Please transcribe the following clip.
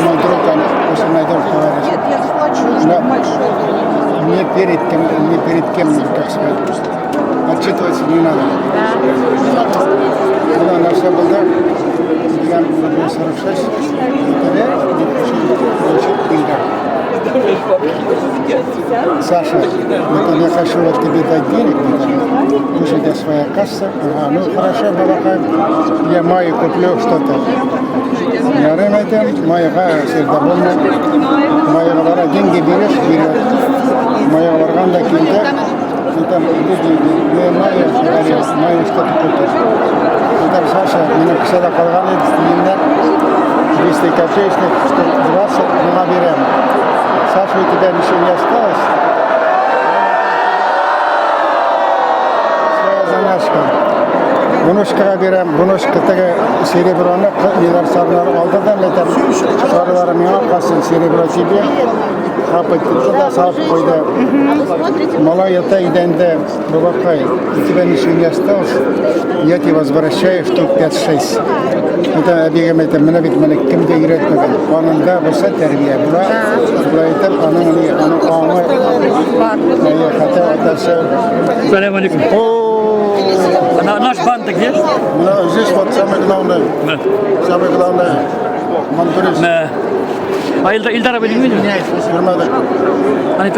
мой друг, он найдет товарищ. Мне перед кем, как сказать, отчитываться не надо. Когда на все было, я был 46, Саша, вот я хочу вот тебе дать денег, пусть у тебя своя касса. Ага, ну хорошо, балакай, я маю куплю что-то. Я рынок, майга всегда больно. Майга вара деньги берешь, берет. Майга варганда кинде, и там люди, не маю что-то купить. И там Саша, меня всегда колганы, стилинда, 200 копеечных, 120, мы наберем. Саша, у тебя ничего не осталось? Своя заначка. Bunuşkaga berem, bunuşkataga serebroni nelar sarlar oldidan letar sarlarim yo'q qolsin serebro тебе туда сразу qo'ydi. Мало это идende бабакай, у тебя ничего не осталось, я тебе возвращаю штук 5-6. Это бегом это мына бит мына кимге үйрәтмәгән. Канында булса тәрбия була. Була итеп аның аңы бар. Хәтта атасы. Салам алейкум. Наш банк где? Здесь вот самое главное. Самое главное. Мантурис. Ильдар abi bilmiyor musun? Görmedim. Hani